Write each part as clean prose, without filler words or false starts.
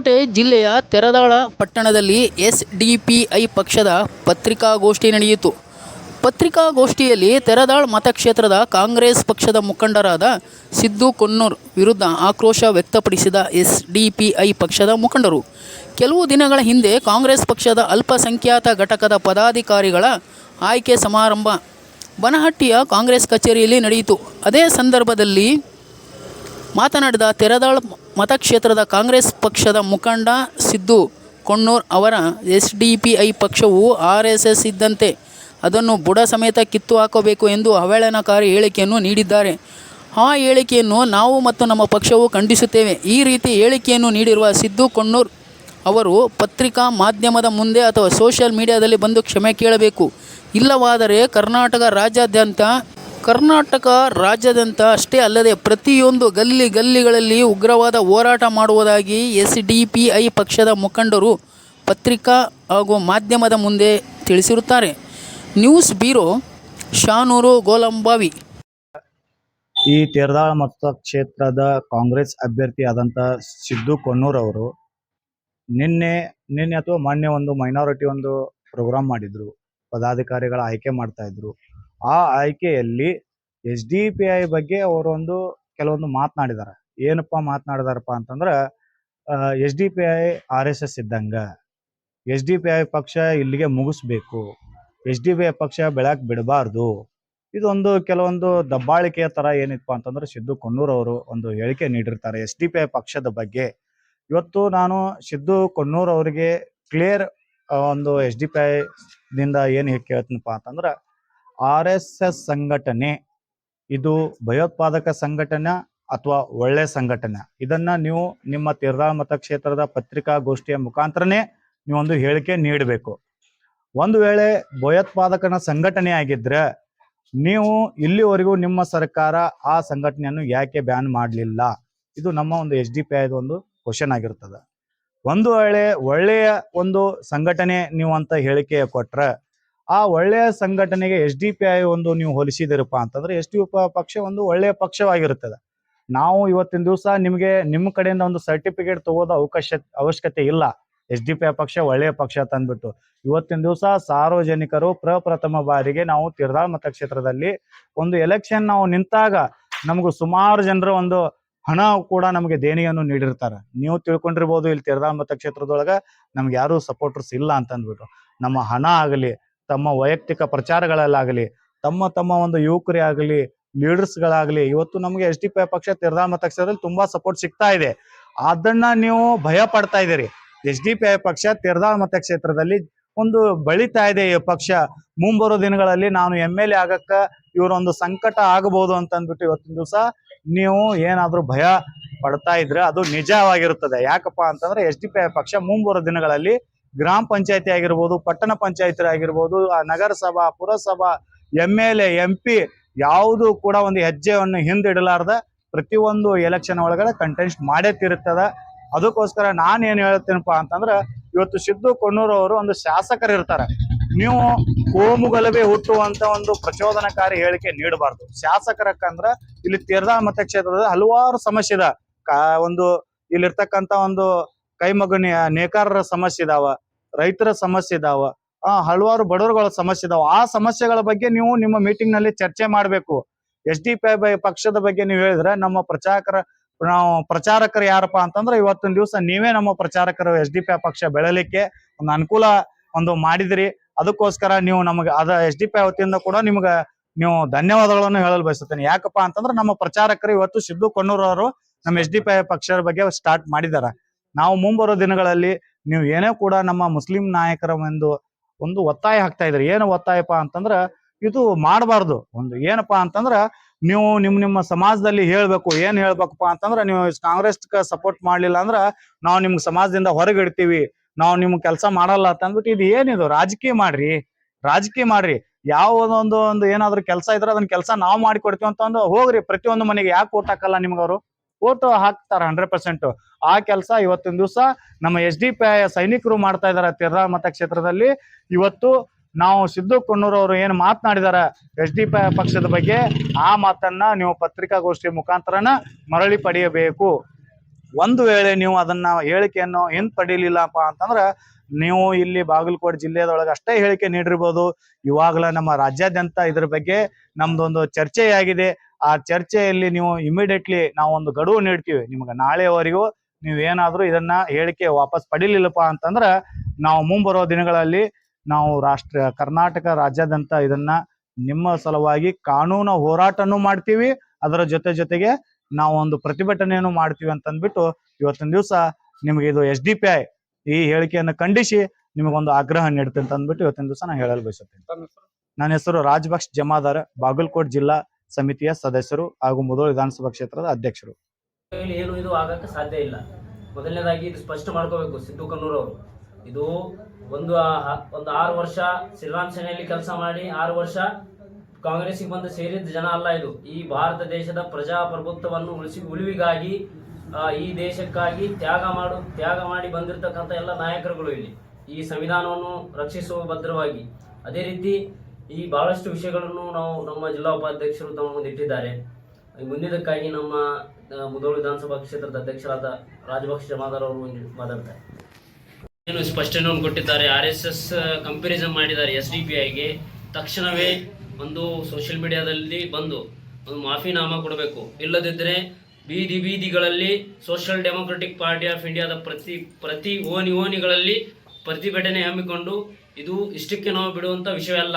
ಬಾಗಲಕೋಟೆ ಜಿಲ್ಲೆಯ ತೆರದಾಳ ಪಟ್ಟಣದಲ್ಲಿ ಎಸ್.ಡಿ.ಪಿ.ಐ ಪಕ್ಷದ ಪತ್ರಿಕಾಗೋಷ್ಠಿ ನಡೆಯಿತು. ಪತ್ರಿಕಾಗೋಷ್ಠಿಯಲ್ಲಿ ತೆರದಾಳ ಮತಕ್ಷೇತ್ರದ ಕಾಂಗ್ರೆಸ್ ಪಕ್ಷದ ಮುಖಂಡರಾದ ಸಿದ್ದು ಕೊಣ್ಣೂರ್ ವಿರುದ್ಧ ಆಕ್ರೋಶ ವ್ಯಕ್ತಪಡಿಸಿದ ಎಸ್.ಡಿ.ಪಿ.ಐ ಪಕ್ಷದ ಮುಖಂಡರು, ಕೆಲವು ದಿನಗಳ ಹಿಂದೆ ಕಾಂಗ್ರೆಸ್ ಪಕ್ಷದ ಅಲ್ಪಸಂಖ್ಯಾತ ಘಟಕದ ಪದಾಧಿಕಾರಿಗಳ ಆಯ್ಕೆ ಸಮಾರಂಭ ಬನಹಟ್ಟಿಯ ಕಾಂಗ್ರೆಸ್ ಕಚೇರಿಯಲ್ಲಿ ನಡೆಯಿತು. ಅದೇ ಸಂದರ್ಭದಲ್ಲಿ ಮಾತನಾಡಿದ ತೆರದಾಳ ಮತಕ್ಷೇತ್ರದ ಕಾಂಗ್ರೆಸ್ ಪಕ್ಷದ ಮುಖಂಡ ಸಿದ್ದು ಕೊಣ್ಣೂರ್ ಅವರ ಎಸ್.ಡಿ.ಪಿ.ಐ ಪಕ್ಷವು ಆರ್.ಎಸ್.ಎಸ್ ಇದ್ದಂತೆ ಅದನ್ನು ಬುಡ ಸಮೇತ ಕಿತ್ತು ಹಾಕಬೇಕು ಎಂದು ಅವಹೇಳನಕಾರಿ ಹೇಳಿಕೆಯನ್ನು ನೀಡಿದ್ದಾರೆ. ಆ ಹೇಳಿಕೆಯನ್ನು ನಾವು ಮತ್ತು ನಮ್ಮ ಪಕ್ಷವು ಖಂಡಿಸುತ್ತೇವೆ. ಈ ರೀತಿ ಹೇಳಿಕೆಯನ್ನು ನೀಡಿರುವ ಸಿದ್ದು ಕೊಣ್ಣೂರ್ ಅವರು ಪತ್ರಿಕಾ ಮಾಧ್ಯಮದ ಮುಂದೆ ಅಥವಾ ಸೋಷಿಯಲ್ ಮೀಡಿಯಾದಲ್ಲಿ ಬಂದು ಕ್ಷಮೆ ಕೇಳಬೇಕು. ಇಲ್ಲವಾದರೆ ಕರ್ನಾಟಕ ರಾಜ್ಯಾದ್ಯಂತ ಅಷ್ಟೇ ಅಲ್ಲದೆ ಪ್ರತಿಯೊಂದು ಗಲ್ಲಿಗಳಲ್ಲಿ ಉಗ್ರವಾದ ಹೋರಾಟ ಮಾಡುವುದಾಗಿ ಎಸ್.ಡಿ.ಪಿ.ಐ ಪಕ್ಷದ ಮುಖಂಡರು ಪತ್ರಿಕಾ ಹಾಗೂ ಮಾಧ್ಯಮದ ಮುಂದೆ ತಿಳಿಸಿರುತ್ತಾರೆ. News bureau, ಶಾನೂರು ಗೋಲಂಬಾವಿ. ಈ ತೆರದಾಳ ಮತಕ್ಷೇತ್ರದ ಕಾಂಗ್ರೆಸ್ ಅಭ್ಯರ್ಥಿ ಆದಂಥ ಸಿದ್ದು ಕೊಣ್ಣೂರ್ ಅವರು ನಿನ್ನೆ ಅಥವಾ ಮೊನ್ನೆ ಒಂದು ಮೈನಾರಿಟಿ ಒಂದು ಪ್ರೋಗ್ರಾಮ್ ಮಾಡಿದ್ರು. ಪದಾಧಿಕಾರಿಗಳ ಆಯ್ಕೆ ಮಾಡ್ತಾ ಇದ್ರು. ಆ ಆಯ್ಕೆಯಲ್ಲಿ ಎಸ್.ಡಿ.ಪಿ.ಐ ಬಗ್ಗೆ ಅವರೊಂದು ಕೆಲವೊಂದು ಮಾತನಾಡಿದ್ದಾರೆ. ಏನಪ್ಪ ಮಾತನಾಡಿದಾರಪ್ಪ ಅಂತಂದ್ರೆ, ಎಸ್.ಡಿ.ಪಿ.ಐ ಆರ್.ಎಸ್.ಎಸ್ ಇದ್ದಂಗ, ಎಸ್.ಡಿ.ಪಿ.ಐ ಪಕ್ಷ ಇಲ್ಲಿಗೆ ಮುಗಿಸ್ಬೇಕು, ಎಸ್.ಡಿ.ಪಿ.ಐ ಪಕ್ಷ ಬೆಳಕ್ ಬಿಡಬಾರ್ದು. ಇದೊಂದು ಕೆಲವೊಂದು ದಬ್ಬಾಳಿಕೆಯ ತರ ಏನಿತ್ತು ಅಂತಂದ್ರೆ ಸಿದ್ದು ಕೊಣ್ಣೂರ್ ಅವರು ಒಂದು ಹೇಳಿಕೆ ನೀಡಿರ್ತಾರೆ ಎಸ್.ಡಿ.ಪಿ.ಐ ಪಕ್ಷದ ಬಗ್ಗೆ. ಇವತ್ತು ನಾನು ಸಿದ್ದು ಕೊಣ್ಣೂರ್ ಅವರಿಗೆ ಕ್ಲಿಯರ್ ಒಂದು ಎಸ್.ಡಿ.ಪಿ.ಐ ದಿಂದ ಏನು ಕೇಳ್ತೀನಪ್ಪ ಅಂತಂದ್ರೆ, ಆರ್.ಎಸ್.ಎಸ್ ಸಂಘಟನೆ ಇದು ಭಯೋತ್ಪಾದಕ ಸಂಘಟನೆ ಅಥವಾ ಒಳ್ಳೆ ಸಂಘಟನೆ, ಇದನ್ನ ನೀವು ನಿಮ್ಮ ತೆರದಾಳ ಮತಕ್ಷೇತ್ರದ ಪತ್ರಿಕಾಗೋಷ್ಠಿಯ ಮುಖಾಂತರನೇ ನೀವೊಂದು ಹೇಳಿಕೆ ನೀಡಬೇಕು. ಒಂದು ವೇಳೆ ಭಯೋತ್ಪಾದಕನ ಸಂಘಟನೆ ಆಗಿದ್ರೆ ನೀವು ಇಲ್ಲಿವರೆಗೂ ನಿಮ್ಮ ಸರ್ಕಾರ ಆ ಸಂಘಟನೆಯನ್ನು ಯಾಕೆ ಬ್ಯಾನ್ ಮಾಡಲಿಲ್ಲ? ಇದು ನಮ್ಮ ಒಂದು ಎಸ್.ಡಿ.ಪಿ.ಐ ಒಂದು ಕ್ವಶನ್ ಆಗಿರ್ತದೆ. ಒಂದು ವೇಳೆ ಒಳ್ಳೆಯ ಒಂದು ಸಂಘಟನೆ ನೀವು ಅಂತ ಹೇಳಿಕೆ ಕೊಟ್ರೆ ಆ ಒಳ್ಳೆಯ ಸಂಘಟನೆಗೆ ಎಸ್.ಡಿ.ಪಿ.ಐ ಒಂದು ನೀವು ಹೋಲಿಸಿದಿರಪ್ಪ ಅಂತಂದ್ರೆ ಎಸ್.ಡಿ.ಪಿ.ಐ ಪಕ್ಷ ಒಂದು ಒಳ್ಳೆಯ ಪಕ್ಷವಾಗಿರುತ್ತದೆ. ನಾವು ಇವತ್ತಿನ ದಿವಸ ನಿಮಗೆ ನಿಮ್ಮ ಕಡೆಯಿಂದ ಒಂದು ಸರ್ಟಿಫಿಕೇಟ್ ತಗೋದ ಅವಶ್ಯಕತೆ ಇಲ್ಲ. ಎಸ್.ಡಿ.ಪಿ.ಐ ಪಕ್ಷ ಒಳ್ಳೆಯ ಪಕ್ಷ ತಂದ್ಬಿಟ್ಟು ಇವತ್ತಿನ ದಿವಸ ಸಾರ್ವಜನಿಕರು ಪ್ರಪ್ರಥಮ ಬಾರಿಗೆ ನಾವು ತೆರದಾಳ ಮತಕ್ಷೇತ್ರದಲ್ಲಿ ಒಂದು ಎಲೆಕ್ಷನ್ ನಾವು ನಿಂತಾಗ ನಮಗೂ ಸುಮಾರು ಜನರು ಒಂದು ಹಣ ಕೂಡ ನಮಗೆ ದೇಣಿಗೆಯನ್ನು ನೀಡಿರ್ತಾರೆ. ನೀವು ತಿಳ್ಕೊಂಡಿರ್ಬೋದು, ಇಲ್ಲಿ ತೆರದಾಳ ಮತಕ್ಷೇತ್ರದೊಳಗ ನಮ್ಗೆ ಯಾರು ಸಪೋರ್ಟರ್ಸ್ ಇಲ್ಲ ಅಂತ ಅಂದ್ಬಿಟ್ಟು ನಮ್ಮ ಹಣ ಆಗಲಿ, ತಮ್ಮ ವೈಯಕ್ತಿಕ ಪ್ರಚಾರಗಳಲ್ಲಾಗಲಿ, ತಮ್ಮ ಒಂದು ಯುವಕರೇ ಆಗಲಿ, ಲೀಡರ್ಸ್ಗಳಾಗಲಿ, ಇವತ್ತು ನಮಗೆ ಎಸ್.ಡಿ.ಪಿ.ಐ ಪಕ್ಷ ತೆರದಾಳ ಮತಕ್ಷೇತ್ರದಲ್ಲಿ ತುಂಬಾ ಸಪೋರ್ಟ್ ಸಿಗ್ತಾ ಇದೆ. ಅದನ್ನ ನೀವು ಭಯ ಪಡ್ತಾ ಇದ್ದೀರಿ. ಎಸ್.ಡಿ.ಪಿ.ಐ ಪಕ್ಷ ತೆರದಾಳ ಮತಕ್ಷೇತ್ರದಲ್ಲಿ ಒಂದು ಬೆಳೀತಾ ಇದೆ. ಈ ಪಕ್ಷ ಮುಂಬರೋ ದಿನಗಳಲ್ಲಿ ನಾನು ಎಮ್.ಎಲ್.ಎ ಆಗಕ್ಕ ಇವರೊಂದು ಸಂಕಟ ಆಗಬಹುದು ಅಂತ ಅಂದ್ಬಿಟ್ಟು ಇವತ್ತಿನ ದಿವಸ ನೀವು ಏನಾದ್ರೂ ಭಯ ಪಡ್ತಾ ಇದ್ರೆ ಅದು ನಿಜವಾಗಿರುತ್ತದೆ. ಯಾಕಪ್ಪ ಅಂತಂದ್ರೆ ಎಸ್.ಡಿ.ಪಿ.ಐ ಪಕ್ಷ ಮುಂಬರೋ ದಿನಗಳಲ್ಲಿ ಗ್ರಾಮ ಪಂಚಾಯತಿ ಆಗಿರ್ಬೋದು, ಪಟ್ಟಣ ಪಂಚಾಯತಿ ಆಗಿರ್ಬೋದು, ನಗರಸಭಾ, ಪುರಸಭಾ, ಎಮ್.ಎಲ್.ಎ, ಎಂ.ಪಿ ಯಾವುದು ಕೂಡ ಒಂದು ಹೆಜ್ಜೆಯನ್ನು ಹಿಂದಿಡಲಾರ್ದ ಪ್ರತಿಯೊಂದು ಎಲೆಕ್ಷನ್ ಒಳಗಡೆ ಕಂಟೆಸ್ಟ್ ಮಾಡೇ ತಿರುತ್ತದೆ. ಅದಕ್ಕೋಸ್ಕರ ನಾನೇನು ಹೇಳ್ತೇನಪ್ಪ ಅಂತಂದ್ರೆ, ಇವತ್ತು ಸಿದ್ದು ಕೊಣ್ಣೂರ್ ಅವರು ಒಂದು ಶಾಸಕರು ಇರ್ತಾರೆ. ನೀವು ಕೋಮುಗಲಭೆ ಹುಟ್ಟುವಂತ ಒಂದು ಪ್ರಚೋದನಕಾರಿ ಹೇಳಿಕೆ ನೀಡಬಾರ್ದು. ಶಾಸಕರಕ್ಕಂದ್ರ ಇಲ್ಲಿ ತೆರದಾಳ ಮತಕ್ಷೇತ್ರದ ಹಲವಾರು ಸಮಸ್ಯೆ ಇದೆ. ಒಂದು ಇಲ್ಲಿರ್ತಕ್ಕಂತ ಒಂದು ಕೈಮಗ್ಗ ನೇಕಾರರ ಸಮಸ್ಯೆ ಇದಾವ, ರೈತರ ಸಮಸ್ಯೆ ಇದಾವ, ಹಲವಾರು ಬಡವರುಗಳ ಸಮಸ್ಯೆ ಇದಾವ. ಆ ಸಮಸ್ಯೆಗಳ ಬಗ್ಗೆ ನೀವು ನಿಮ್ಮ ಮೀಟಿಂಗ್ ನಲ್ಲಿ ಚರ್ಚೆ ಮಾಡ್ಬೇಕು. ಎಸ್.ಡಿ.ಪಿ.ಐ ಪಕ್ಷದ ಬಗ್ಗೆ ನೀವು ಹೇಳಿದ್ರೆ ನಮ್ಮ ಪ್ರಚಾರಕರು ಯಾರಪ್ಪ ಅಂತಂದ್ರೆ ಇವತ್ತಿನ ದಿವಸ ನೀವೇ ನಮ್ಮ ಪ್ರಚಾರಕರು. ಎಸ್.ಡಿ.ಪಿ.ಐ ಪಕ್ಷ ಬೆಳಲಿಕ್ಕೆ ಒಂದು ಅನುಕೂಲ ಒಂದು ಮಾಡಿದಿರಿ. ಅದಕ್ಕೋಸ್ಕರ ನೀವು ನಮಗೆ ಎಸ್.ಡಿ.ಪಿ.ಐ ವತಿಯಿಂದ ಕೂಡ ನಿಮ್ಗೆ ನೀವು ಧನ್ಯವಾದಗಳನ್ನು ಹೇಳಲು ಬಯಸುತ್ತೇನೆ. ಯಾಕಪ್ಪ ಅಂತಂದ್ರೆ ನಮ್ಮ ಪ್ರಚಾರಕರು ಇವತ್ತು ಸಿದ್ದು ಕೊಣ್ಣೂರ್ ಅವರು ನಮ್ಮ ಎಸ್.ಡಿ.ಪಿ.ಐ ಪಕ್ಷದ ಬಗ್ಗೆ ಸ್ಟಾರ್ಟ್ ಮಾಡಿದ್ದಾರೆ. ನಾವು ಮುಂಬರೋ ದಿನಗಳಲ್ಲಿ ನೀವು ಏನೇ ಕೂಡ ನಮ್ಮ ಮುಸ್ಲಿಂ ನಾಯಕರ ಒಂದು ಒತ್ತಾಯ ಹಾಕ್ತಾ ಇದ್ರಿ. ಏನು ಒತ್ತಾಯಪ್ಪ ಅಂತಂದ್ರ ಇದು ಮಾಡಬಾರ್ದು. ಒಂದು ಏನಪ್ಪಾ ಅಂತಂದ್ರ ನೀವು ನಿಮ್ಮ ಸಮಾಜದಲ್ಲಿ ಹೇಳ್ಬೇಕು. ಏನ್ ಹೇಳ್ಬೇಕಪ್ಪ ಅಂತಂದ್ರ, ನೀವು ಕಾಂಗ್ರೆಸ್ ಸಪೋರ್ಟ್ ಮಾಡ್ಲಿಲ್ಲ ಅಂದ್ರ ನಾವು ನಿಮ್ಗೆ ಸಮಾಜದಿಂದ ಹೊರಗಿಡ್ತೀವಿ, ನಾವು ನಿಮ್ ಕೆಲಸ ಮಾಡಲ್ಲ ಅಂತ ಅಂದ್ಬಿಟ್ಟು ಇದು ಏನಿದು ರಾಜಕೀಯ ಮಾಡ್ರಿ. ಯಾವುದೊಂದು ಏನಾದ್ರು ಕೆಲಸ ಇದ್ರೆ ಅದನ್ನ ಕೆಲಸ ನಾವು ಮಾಡಿಕೊಡ್ತೀವಿ ಅಂತ ಹೋಗ್ರಿ. ಪ್ರತಿಯೊಂದು ಮನೆಗೆ ಯಾಕೆ ಓಟ್ ಹಾಕಲ್ಲ ನಿಮ್ಗೆ? ಅವರು ಓಟ್ ಹಾಕ್ತಾರ 100%. ಆ ಕೆಲಸ ಇವತ್ತಿನ ದಿವಸ ನಮ್ಮ ಎಸ್.ಡಿ.ಪಿ.ಐ ಸೈನಿಕರು ಮಾಡ್ತಾ ಇದಾರೆ ತೆರದಾಳ ಮತಕ್ಷೇತ್ರದಲ್ಲಿ. ಇವತ್ತು ನಾವು ಸಿದ್ದು ಕೊಣ್ಣೂರ್ ಅವರು ಏನು ಮಾತನಾಡಿದಾರೆ ಎಸ್.ಡಿ.ಪಿ.ಐ ಪಕ್ಷದ ಬಗ್ಗೆ, ಆ ಮಾತನ್ನ ನೀವು ಪತ್ರಿಕಾಗೋಷ್ಠಿ ಮುಖಾಂತರನ ಮರಳಿ ಪಡೆಯಬೇಕು. ಒಂದು ವೇಳೆ ನೀವು ಅದನ್ನ ಹೇಳಿಕೆಯನ್ನು ಹಿಂಪಡಿಲಿಲ್ಲಪ್ಪ ಅಂತಂದ್ರ ನೀವು ಇಲ್ಲಿ ಬಾಗಲಕೋಟೆ ಜಿಲ್ಲೆಯೊಳಗೆ ಅಷ್ಟೇ ಹೇಳಿಕೆ ನೀಡಿರ್ಬೋದು. ಇವಾಗಲ ನಮ್ಮ ರಾಜ್ಯಾದ್ಯಂತ ಇದ್ರ ಬಗ್ಗೆ ನಮ್ದೊಂದು ಚರ್ಚೆಯಾಗಿದೆ. ಆ ಚರ್ಚೆಯಲ್ಲಿ ನೀವು ಇಮಿಡಿಯೇಟ್ಲಿ ನಾವು ಒಂದು ಗಡುವು ನೀಡ್ತೀವಿ, ನಿಮ್ಗೆ ನಾಳೆವರೆಗೂ ನೀವೇನಾದ್ರೂ ಇದನ್ನ ಹೇಳಿಕೆ ವಾಪಸ್ ಪಡಿಲಿಲ್ಲಪ್ಪ ಅಂತಂದ್ರ ನಾವು ಮುಂಬರೋ ದಿನಗಳಲ್ಲಿ ನಾವು ಕರ್ನಾಟಕ ರಾಜ್ಯಾದ್ಯಂತ ಇದನ್ನ ನಿಮ್ಮ ಸಲುವಾಗಿ ಕಾನೂನು ಹೋರಾಟನೂ ಮಾಡ್ತೀವಿ, ಅದರ ಜೊತೆಗೆ ನಾವು ಒಂದು ಪ್ರತಿಭಟನೆಯನ್ನು ಮಾಡ್ತೀವಿ ಅಂತ ಅಂದ್ಬಿಟ್ಟು ಇವತ್ತಿನ ದಿವಸ ನಿಮ್ಗೆ ಇದು SDPI ಈ ಹೇಳಿಕೆಯನ್ನು ಖಂಡಿಸಿ ನಿಮಗೊಂದು ಆಗ್ರಹ ನೀಡ್ತೇನೆ ಅಂತ ಅಂದ್ಬಿಟ್ಟು ಇವತ್ತಿನ ದಿವಸ ನಾನು ಹೇಳಲು ಬಯಸುತ್ತೇನೆ. ನನ್ನ ಹೆಸರು ರಾಜಭಕ್ಷ ಜಮಾದಾರ್, ಬಾಗಲಕೋಟೆ ಜಿಲ್ಲಾ ಸಮಿತಿಯ ಸದಸ್ಯರು ಹಾಗೂ ಮುಧೋಳ ವಿಧಾನಸಭಾ ಕ್ಷೇತ್ರದ ಅಧ್ಯಕ್ಷರು. ಏನು ಇದು ಆಗಕ್ಕೆ ಸಾಧ್ಯ ಇಲ್ಲ. ಮೊದಲನೇದಾಗಿ ಇದು ಸ್ಪಷ್ಟ ಮಾಡ್ಕೋಬೇಕು ಸಿದ್ದು ಕನ್ನೂರ್ ಅವರು. ಇದು ಒಂದು 6 ವರ್ಷ ಶ್ರೀರಾಮ್ ಸೇನೆಯಲ್ಲಿ ಕೆಲಸ ಮಾಡಿ 6 ವರ್ಷ ಕಾಂಗ್ರೆಸ್ಗೆ ಬಂದು ಸೇರಿದ ಜನ ಅಲ್ಲ. ಇದು ಈ ಭಾರತ ದೇಶದ ಪ್ರಜಾಪ್ರಭುತ್ವವನ್ನು ಉಳಿವಿಗಾಗಿ ಈ ದೇಶಕ್ಕಾಗಿ ತ್ಯಾಗ ಮಾಡಿ ಬಂದಿರತಕ್ಕಂಥ ಎಲ್ಲ ನಾಯಕರುಗಳು ಇಲ್ಲಿ ಈ ಸಂವಿಧಾನವನ್ನು ರಕ್ಷಿಸುವ ಭದ್ರವಾಗಿ. ಅದೇ ರೀತಿ ಈ ಬಹಳಷ್ಟು ವಿಷಯಗಳನ್ನು ನಮ್ಮ ಜಿಲ್ಲಾ ಉಪಾಧ್ಯಕ್ಷರು ತಮ್ಮ ಮುಂದೆ ಇಟ್ಟಿದ್ದಾರೆ. ಮುಂದಿನದಕ್ಕಾಗಿ ನಮ್ಮ ಮುಧೋಳ ವಿಧಾನಸಭಾ ಕ್ಷೇತ್ರದ ಅಧ್ಯಕ್ಷರಾದ ರಾಜಭಕ್ಷ ಜಮಾದಾರ್ ಅವರು ಮಾತಾಡ್ತಾರೆ. ಏನು ಸ್ಪಷ್ಟನೆಯನ್ನು ಕೊಟ್ಟಿದ್ದಾರೆ. RSS ಕಂಪ್ಯಾರಿಸನ್ ಮಾಡಿದ್ದಾರೆ SDPIಗೆ. ತಕ್ಷಣವೇ ಒಂದು ಸೋಷಿಯಲ್ ಮೀಡಿಯಾದಲ್ಲಿ ಬಂದು ಒಂದು ಮಾಫಿನಾಮಾ ಕೊಡಬೇಕು. ಇಲ್ಲದಿದ್ದರೆ ಬೀದಿಗಳಲ್ಲಿ ಸೋಷಿಯಲ್ ಡೆಮೊಕ್ರೆಟಿಕ್ ಪಾರ್ಟಿ ಆಫ್ ಇಂಡಿಯಾದ ಪ್ರತಿ ಓಣಿಗಳಲ್ಲಿ ಪ್ರತಿಭಟನೆ ಹಮ್ಮಿಕೊಂಡು ಇದು ಇಷ್ಟಕ್ಕೆ ನಾವು ಬಿಡುವಂಥ ವಿಷಯವಲ್ಲ.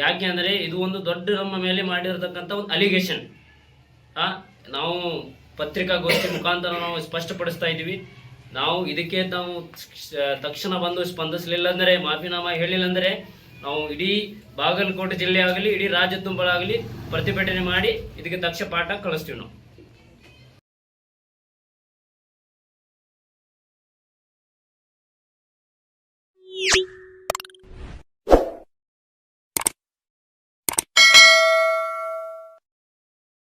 ಯಾಕೆ ಅಂದರೆ ಇದು ಒಂದು ದೊಡ್ಡ ನಮ್ಮ ಮೇಲೆ ಮಾಡಿರತಕ್ಕಂಥ ಒಂದು ಅಲಿಗೇಷನ್. ನಾವು ಪತ್ರಿಕಾಗೋಷ್ಠಿ ಮುಖಾಂತರ ನಾವು ಸ್ಪಷ್ಟಪಡಿಸ್ತಾ ಇದ್ದೀವಿ. ನಾವು ಇದಕ್ಕೆ ನಾವು ತಕ್ಷಣ ಬಂದು ಸ್ಪಂದಿಸಲಿಲ್ಲ ಅಂದರೆ, ಮಾಫಿನಾಮಾ ಹೇಳಿಲ್ಲ ಅಂದರೆ ನಾವು ಇಡೀ ಬಾಗಲಕೋಟೆ ಜಿಲ್ಲೆ ಆಗಲಿ ಇಡೀ ರಾಜ್ಯ ತುಂಬಲಾಗಲಿ ಪ್ರತಿಭಟನೆ ಮಾಡಿ ಇದಕ್ಕೆ ತಕ್ಷಣ ಪಾಠ ಕಳಿಸ್ತೀವಿ ನಾವು.